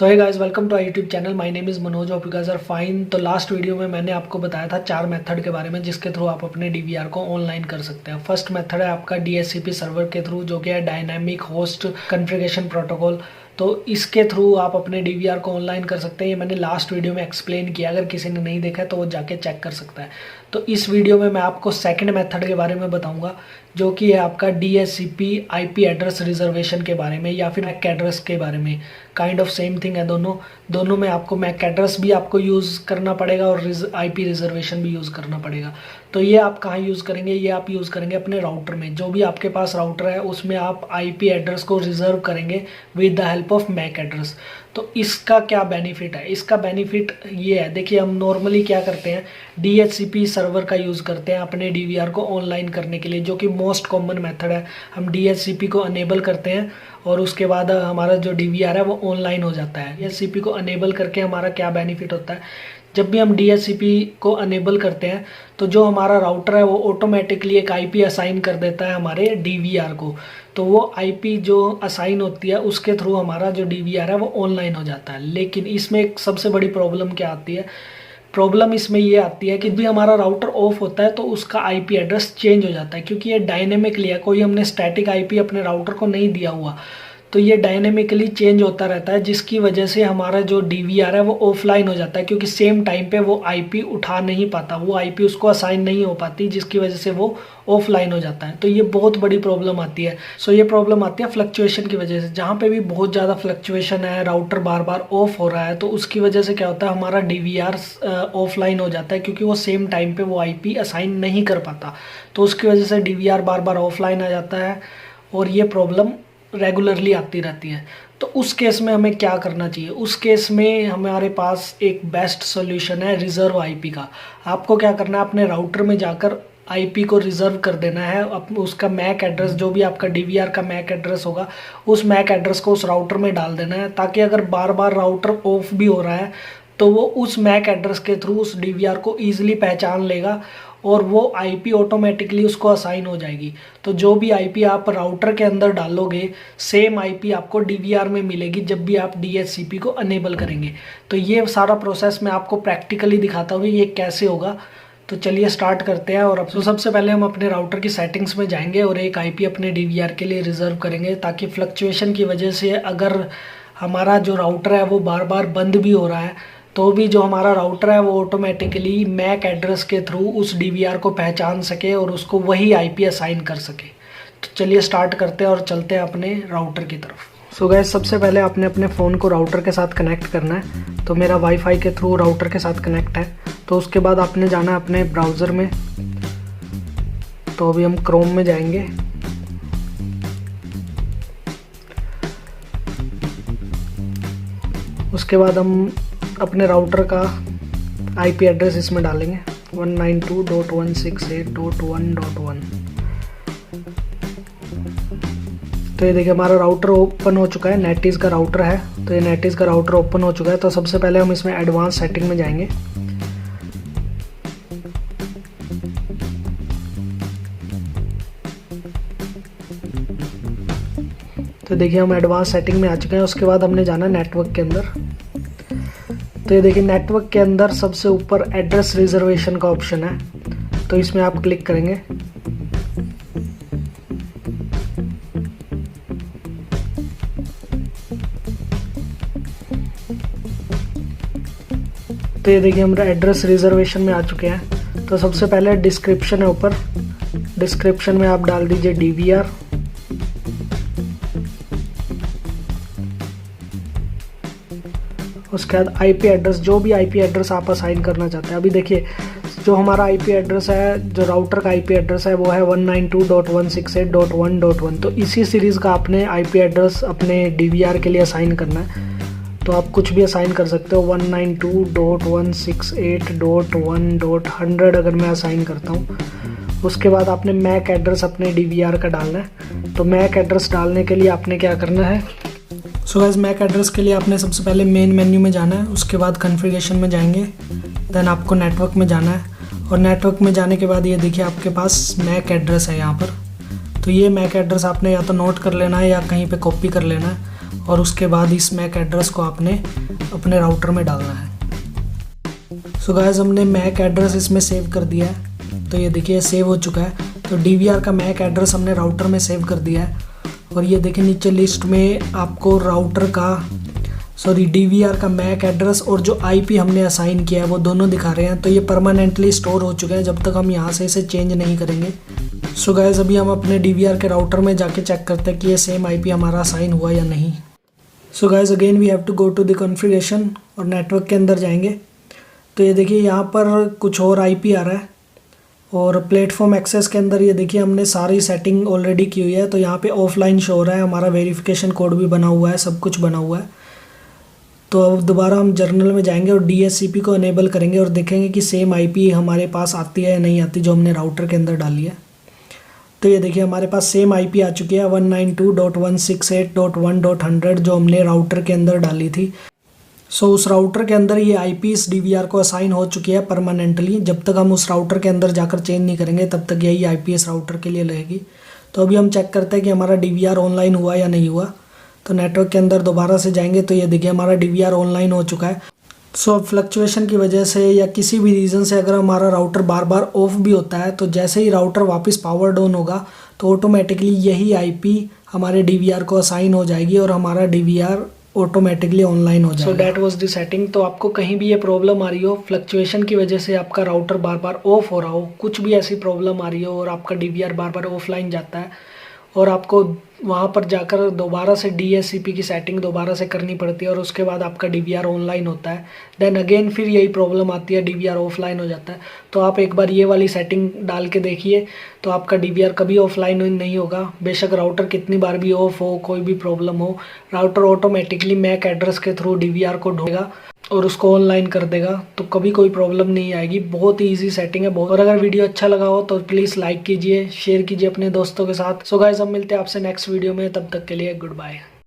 So hey guys, welcome to our YouTube channel. My name is Manoj, hope you guys are fine. तो last video में मैंने आपको बताया था 4 मेथड के बारे में जिसके थ्रू आप अपने डीवीआर को ऑनलाइन कर सकते हैं। फर्स्ट मेथड है आपका डीएचसीपी सर्वर के थ्रू, जो कि है डायनामिक होस्ट कॉन्फ़िगरेशन प्रोटोकॉल। तो इसके थ्रू आप अपने डीवीआर को ऑनलाइन कर सकते हैं। ये मैंने लास्ट वीडियो में एक्सप्लेन किया, अगर किसी ने नहीं देखा तो वो जाके चेक कर सकता है। तो इस वीडियो में मैं आपको सेकंड मेथड के बारे में बताऊंगा, जो कि है आपका डीएचसीपी आईपी एड्रेस रिजर्वेशन के बारे में या फिर मैक एड्रेस के बारे में। काइंड ऑफ सेम थिंग है दोनों में आपको मैक एड्रेस भी आपको यूज़ करना पड़ेगा और आईपी रिजर्वेशन भी यूज़ करना पड़ेगा। तो ये आप कहाँ यूज़ करेंगे? ये आप यूज़ करेंगे अपने राउटर में। जो भी आपके पास राउटर है उसमें आप आईपी एड्रेस को रिजर्व करेंगे with the help of MAC address. तो इसका क्या बेनिफिट है? इसका बेनिफिट ये है, देखिए हम नॉर्मली क्या करते हैं, डीएचसीपी सर्वर का यूज़ करते हैं अपने डीवीआर को ऑनलाइन करने के लिए, जो कि मोस्ट कॉमन मेथड है। हम डीएचसीपी को अनेबल करते हैं और उसके बाद हमारा जो डीवीआर है वो ऑनलाइन हो जाता है। डीएचसीपी को अनेबल करके हमारा क्या बेनिफिट होता है? जब भी हम डीएचसीपी को अनेबल करते हैं तो जो हमारा राउटर है वो ऑटोमेटिकली एक आईपी असाइन कर देता है हमारे डीवीआर को। तो वो आईपी जो असाइन होती है उसके थ्रू हमारा जो डीवीआर है वो ऑनलाइन हो जाता है। लेकिन इसमें एक सबसे बड़ी प्रॉब्लम क्या आती है? प्रॉब्लम इसमें ये आती है कि भी हमारा राउटर ऑफ होता है तो उसका आईपी एड्रेस चेंज हो जाता है, क्योंकि ये डायनेमिकली है, कोई हमने स्टैटिक आईपी अपने राउटर को नहीं दिया हुआ। तो ये डायनेमिकली चेंज होता रहता है, जिसकी वजह से हमारा जो डीवीआर है वो ऑफलाइन हो जाता है, क्योंकि सेम टाइम पे वो आईपी उठा नहीं पाता, वो आईपी उसको असाइन नहीं हो पाती, जिसकी वजह से वो ऑफलाइन हो जाता है। तो ये बहुत बड़ी प्रॉब्लम आती है। सो ये प्रॉब्लम आती है फ्लक्चुएशन की वजह से। जहाँ पे भी बहुत ज़्यादा फ्लक्चुएशन है, राउटर बार बार ऑफ हो रहा है, तो उसकी वजह से क्या होता है, हमारा डीवीआर ऑफलाइन हो जाता है, क्योंकि वो सेम टाइम पे वो आईपी असाइन नहीं कर पाता। तो उसकी वजह से डीवीआर बार बार ऑफलाइन आ जाता है और ये प्रॉब्लम रेगुलरली आती रहती है। तो उस केस में हमें क्या करना चाहिए? उस केस में हमारे पास एक बेस्ट सॉल्यूशन है रिजर्व आईपी का। आपको क्या करना है, अपने राउटर में जाकर आईपी को रिजर्व कर देना है। उसका मैक एड्रेस, जो भी आपका डीवीआर का मैक एड्रेस होगा, उस मैक एड्रेस को उस राउटर में डाल देना है, ताकि अगर बार बार राउटर ऑफ भी हो रहा है तो वो उस मैक एड्रेस के थ्रू उस डीवीआर को ईजिली पहचान लेगा और वो आईपी ऑटोमेटिकली उसको असाइन हो जाएगी। तो जो भी आईपी आप राउटर के अंदर डालोगे, सेम आईपी आपको डीवीआर में मिलेगी जब भी आप डीएचसीपी को अनेबल करेंगे। तो ये सारा प्रोसेस मैं आपको प्रैक्टिकली दिखाता हूँ ये कैसे होगा। तो चलिए स्टार्ट करते हैं। और अब तो सबसे पहले हम अपने राउटर की सेटिंग्स में जाएंगे और एक आईपी अपने डीवीआर के लिए रिजर्व करेंगे, ताकि फ्लक्चुएशन की वजह से अगर हमारा जो राउटर है वो बार बार बंद भी हो रहा है तो भी जो हमारा राउटर है वो ऑटोमेटिकली मैक एड्रेस के थ्रू उस डीवीआर को पहचान सके और उसको वही आईपी असाइन कर सके। तो चलिए स्टार्ट करते हैं और चलते हैं अपने राउटर की तरफ। सो गाइस, सबसे पहले आपने अपने फ़ोन को राउटर के साथ कनेक्ट करना है। तो मेरा वाईफाई के थ्रू राउटर के साथ कनेक्ट है। तो उसके बाद आपने जाना है अपने ब्राउज़र में। तो अभी हम क्रोम में जाएंगे। उसके बाद हम अपने राउटर का आईपी एड्रेस इसमें डालेंगे 192.168.1.1। तो ये देखिए हमारा राउटर ओपन हो चुका है, नेटिज़ का राउटर है। तो ये नेटिज़ का राउटर ओपन हो चुका है। तो सबसे पहले हम इसमें एडवांस सेटिंग में जाएंगे। तो देखिए हम एडवांस सेटिंग में आ चुके हैं। उसके बाद हमने जाना नेटवर्क के अंदर। तो ये देखिए नेटवर्क के अंदर सबसे ऊपर एड्रेस रिजर्वेशन का ऑप्शन है, तो इसमें आप क्लिक करेंगे। तो ये देखिए हम एड्रेस रिजर्वेशन में आ चुके हैं। तो सबसे पहले डिस्क्रिप्शन है ऊपर, डिस्क्रिप्शन में आप डाल दीजिए डीवीआर। उसके बाद आईपी एड्रेस, जो भी आईपी एड्रेस आप असाइन करना चाहते हैं। अभी देखिए जो हमारा आईपी एड्रेस है, जो राउटर का आईपी एड्रेस है वो है 192.168.1.1। तो इसी सीरीज़ का आपने आईपी एड्रेस अपने डीवीआर के लिए असाइन करना है। तो आप कुछ भी असाइन कर सकते हो। 192.168.1.100 अगर मैं असाइन करता हूँ। उसके बाद आपने मैक एड्रेस अपने डीवीआर का डालना है। तो मैक एड्रेस डालने के लिए आपने क्या करना है? सो गाइस, मैक एड्रेस के लिए आपने सबसे पहले मेन मेन्यू में जाना है। उसके बाद कॉन्फ़िगरेशन में जाएंगे, देन आपको नेटवर्क में जाना है। और नेटवर्क में जाने के बाद ये देखिए आपके पास मैक एड्रेस है यहाँ पर। तो ये मैक एड्रेस आपने या तो नोट कर लेना है या कहीं पे कॉपी कर लेना है। और उसके बाद इस मैक एड्रेस को आपने अपने राउटर में डालना है। सो गाइस हमने मैक एड्रेस इसमें सेव कर दिया है, तो ये देखिए सेव हो चुका है। तो DVR का मैक एड्रेस हमने राउटर में सेव कर दिया है और ये देखिए नीचे लिस्ट में आपको राउटर का DVR का मैक एड्रेस और जो IP हमने असाइन किया है वो दोनों दिखा रहे हैं। तो ये परमानेंटली स्टोर हो चुके हैं जब तक हम यहाँ से इसे चेंज नहीं करेंगे। सो गाइस अभी हम अपने DVR के राउटर में जाके चेक करते हैं कि ये सेम IP हमारा असाइन हुआ या नहीं। So guys again we have to go to the configuration और नेटवर्क के अंदर जाएंगे। तो ये देखिए यहाँ पर कुछ और IP आ रहा है और प्लेटफॉर्म एक्सेस के अंदर ये देखिए हमने सारी सेटिंग ऑलरेडी की हुई है। तो यहाँ पे ऑफलाइन शो हो रहा है, हमारा वेरिफिकेशन कोड भी बना हुआ है, सब कुछ बना हुआ है। तो अब दोबारा हम जर्नल में जाएंगे और DHCP को इनेबल करेंगे और देखेंगे कि सेम IP हमारे पास आती है या नहीं आती जो हमने राउटर के अंदर डाली है। तो ये देखिए हमारे पास सेम IP आ चुकी है 192.168.1.100 जो हमने राउटर के अंदर डाली थी। सो उस राउटर के अंदर ये IP इस DVR को असाइन हो चुकी है परमानेंटली। जब तक हम उस राउटर के अंदर जाकर चेंज नहीं करेंगे तब तक यही IP इस राउटर के लिए रहेगी। तो अभी हम चेक करते हैं कि हमारा DVR ऑनलाइन हुआ या नहीं हुआ। तो नेटवर्क के अंदर दोबारा से जाएंगे तो ये देखिए हमारा DVR ऑनलाइन हो चुका है। सो फ्लक्चुएशन की वजह से या किसी भी रीज़न से अगर हमारा राउटर बार बार ऑफ भी होता है तो जैसे ही राउटर वापस पावर डाउन होगा तो ऑटोमेटिकली यही IP हमारे DVR को असाइन हो जाएगी और हमारा DVR ऑटोमेटिकली ऑनलाइन हो जाएगा। So that was the setting. तो आपको कहीं भी ये प्रॉब्लम आ रही हो, फ्लक्चुएशन की वजह से आपका राउटर बार बार ऑफ हो रहा हो, कुछ भी ऐसी प्रॉब्लम आ रही हो और आपका DVR बार बार ऑफलाइन जाता है और आपको वहाँ पर जाकर दोबारा से DHCP की सेटिंग दोबारा से करनी पड़ती है और उसके बाद आपका DVR ऑनलाइन होता है, देन अगेन फिर यही प्रॉब्लम आती है, DVR ऑफलाइन हो जाता है। तो आप एक बार ये वाली सेटिंग डाल के देखिए तो आपका DVR कभी ऑफलाइन नहीं होगा। बेशक राउटर कितनी बार भी ऑफ हो, कोई भी प्रॉब्लम हो, राउटर ऑटोमेटिकली मैक एड्रेस के थ्रू DVR को ढूंढेगा और उसको ऑनलाइन कर देगा। तो कभी कोई प्रॉब्लम नहीं आएगी। बहुत ही ईजी सेटिंग है बहुत। और अगर वीडियो अच्छा लगा हो तो प्लीज़ लाइक कीजिए, शेयर कीजिए अपने दोस्तों के साथ। सो गाइस हम मिलते हैं आपसे नेक्स्ट वीडियो में, तब तक के लिए गुड बाय।